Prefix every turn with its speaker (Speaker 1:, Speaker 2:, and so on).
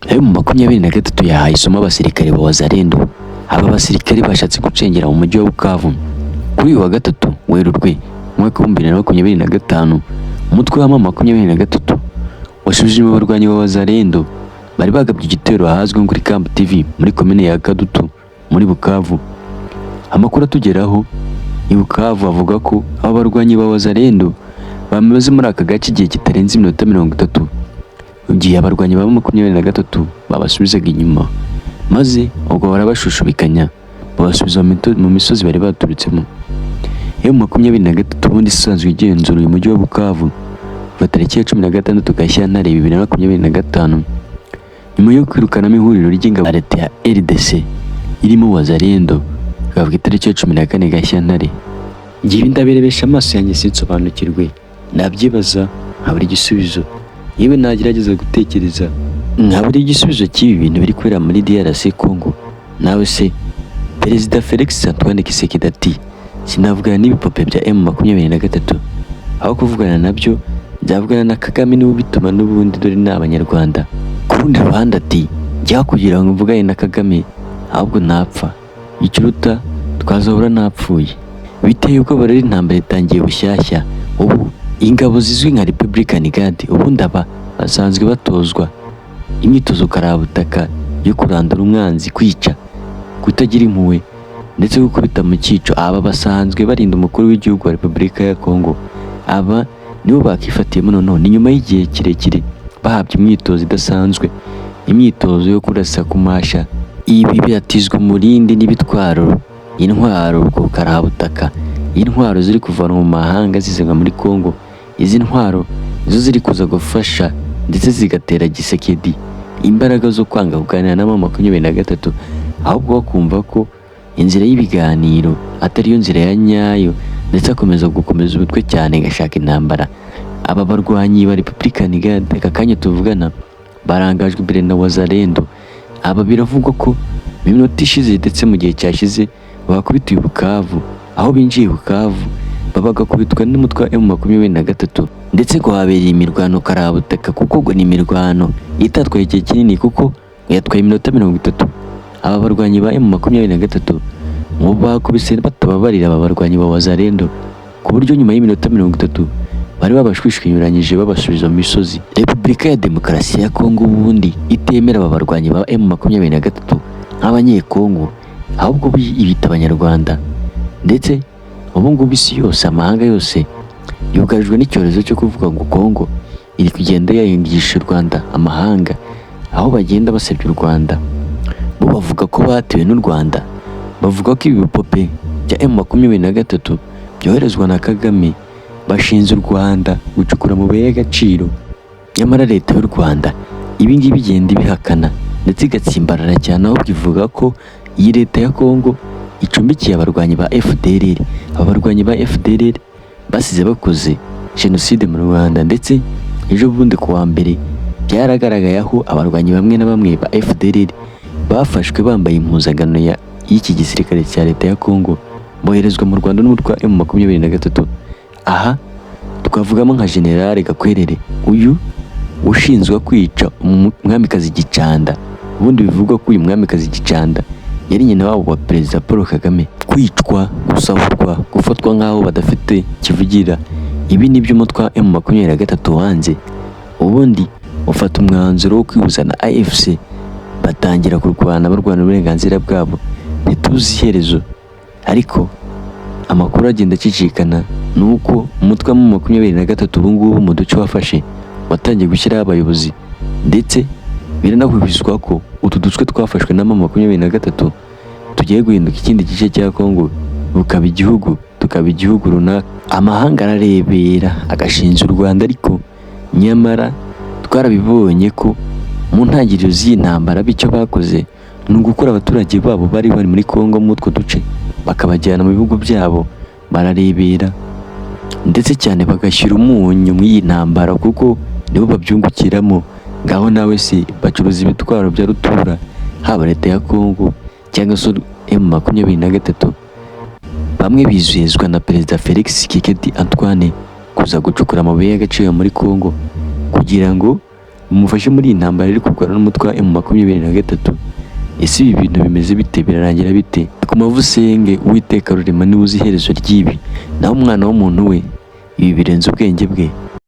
Speaker 1: M23 yahaye isomo abasirikare ba wazalendo. Aba basirikare bashatse gucengera mu mujyi wa Bukavu kuri uyu wa gatatu Werurwe umwaka wa 2025. Umutwe wa M23 washubije abarwanyi ba wazalendo bari bagabye igitero ahazwi kuri Camp TV muri komine ya Kadutu muri Bukavu. Amakuru atugeraho i Bukavu avuga ko aba barwanyi ba wazalendo bamaze muri aka gace igihe kitarenze iminota 30 ugiye abarwanyi ba M23 babasubizaga inyuma, maze ubwo barabashushubikanya babasubiza mu misozi bari baturutsemo. M23 ubundi isanzwe igenzura uyu mujyi wa Bukavu kuva tariki ya 16 Gashyantare 2025 nyuma yo kwirukanamo ihuriro ry'ingabo za leta ya RDC irimo wazalendo kavuga tariki ya 14 Gashyantare. Ngiye ndaberebesha amaso yanjye sinsobanukirwe, nabyibaza nkabura igisubizo, yewe nagerageza gutekereza nkabura igisubizo cy'ibi bintu biri kubera muri DRC Congo. Nawe se Perezida Felix Antoine Tshisekedi ati sinavugana n'ibipope bya M23, aho kuvugana nabyo byavugana na Kagame niwe bituma n'ubundi dore n'abanyarwanda. Ku rundi ruhande ati njya kugira ngo mvugane na Kagame ahubwo napfa, ikiruta twazahura napfuye. Biteye ubwoba rero intambara itangiye bushyashya. Ubu ingabo zizwi nka Republican Guard ubundi aba basanzwe batozwa imyitozo karabutaka yo kurandura umwanzi, kwica, kutagira impuhwe ndetse gukubita mu cyico. Aba basanzwe barinda umukuru w'igihugu wa Repubulika ya Congo. Aba nibo bakifatiyemo none nyuma y'igihe kirekire bahabye imyitozo idasanzwe, imyitozo yo kurasa kumasha. Ibi biratizwa umurindi n'ibitwaro, intwaro ku karabutaka, intwaro ziri kuvanwa mu mahanga zizanwa muri Congo. Izi ntwaro nizo ziri kuza gufasha ndetse zigatera Tshisekedi imbaraga zo kwanga kuganira na M23, ahubwo bakumva ko inzira y'ibiganiro atari yo nzira ya nyayo, ndetse akomeza gukomeza ubutwe cyane gashaka intambara. Aba barwanyi ba Republican Guard aka kanya tuvugana barangajwe imbere na wazalendo. Aba biravugwa ko mu minota ishize ndetse mu gihe cyashize bakubitiye Bukavu, aho binjiye Bukavu babagakubitwa n'umutwe wa M23 ndetse ngo habereye imirwano karabutaka, kuko ngo ni imirwano itatwaye igihe kinini kuko yatwaye iminota 30. Aba barwanyi ba M23 ngo bakubise batababarira aba barwanyi ba wazalendo ku buryo nyuma y'iminota 30 bari babashwishwinyuranyije babasubiza mu misozi. Repubulika ya Demokarasi ya Kongo ubundi itemera aba barwanyi ba M23 nk'abanyekongo, ahubwo ibita abanyarwanda. Ndetse ubu ngubu isi yose, amahanga yose yugarijwe n'icyorezo cyo kuvuga ngo Kongo iri kugenda yahingisha u Rwanda amahanga, aho bagenda basebya u Rwanda. Bo bavuga ko batewe n'u Rwanda, bavuga ko ibipope bya M23 byoherezwa na Kagame bashinze u Rwanda gucukura mu bihe y'agaciro. Nyamara leta y'u Rwanda ibi ngibi igenda ibihakana ndetse igatsimbarara cyane, aho bivuga ko iyi leta ya Kongo icumbikiye abarwanyi ba FDLR. Abarwanyi ba FDLR basize bakoze jenoside mu Rwanda, ndetse ejo bundi kuwa mbere byaragaragaye aho abarwanyi bamwe na bamwe ba FDLR bafashwe bambaye impuzangano y'iki gisirikare cya leta ya Kongo boherezwa mu Rwanda n'umutwe wa M23. Aha twavugamo nka General Gakwerere, uyu ushinzwe kwica umwamikazi Gicanda. Ubundi bivugwa ko uyu mwamikazi Gicanda yari nyina wabo wa Perezida Paul Kagame. Kwicwa, gusahurwa, gufatwa nk'aho badafite kivugira, ibi ni byo umutwe wa M23 wanze. Ubundi ufata umwanzuro wo kwihuza na AFC, batangira kurwana barwana uburenganzira bwabo, ntituzi iherezo. Ariko amakuru agenda acicikana nuko umutwe wa M23 ubu ngubu mu duce wafashe watangiye gushyiraho abayobozi, ndetse biranahubizwa ko utu duce twafashwe na M23 tugiye guhinduka ikindi gice cya Kongo, bukaba igihugu, tukaba igihugu runaka. Amahanga ararebera agashinja u Rwanda, ariko nyamara twarabibonye ko mu ntangiriro z'intambara bityo bakoze ni ugukora abaturage babo bari muri Kongo mu utwo duce bakabajyana mu bihugu byabo. Bararebera ndetse cyane bagashyira umunyu mu iyi ntambara kuko nibo babyungukiramo. Ngaho nawe se bacuruza ibitwaro bya rutura, haba leta ya Kongo cyangwa se M23. Bamwe bizezwa na Perezida Felix Tshisekedi Antoine kuza gucukura amabuye y'agaciro muri Kongo kugira ngo bimufashe muri iyi ntambara iri kurwana n'umutwe wa M23. Ese ibi bintu bimeze bite? Birarangira bite? Ku mavu usenge Uwiteka Rurema niwe uzi iherezo ry'ibi, naho umwana w'umuntu we ibi birenze ubwenge bwe.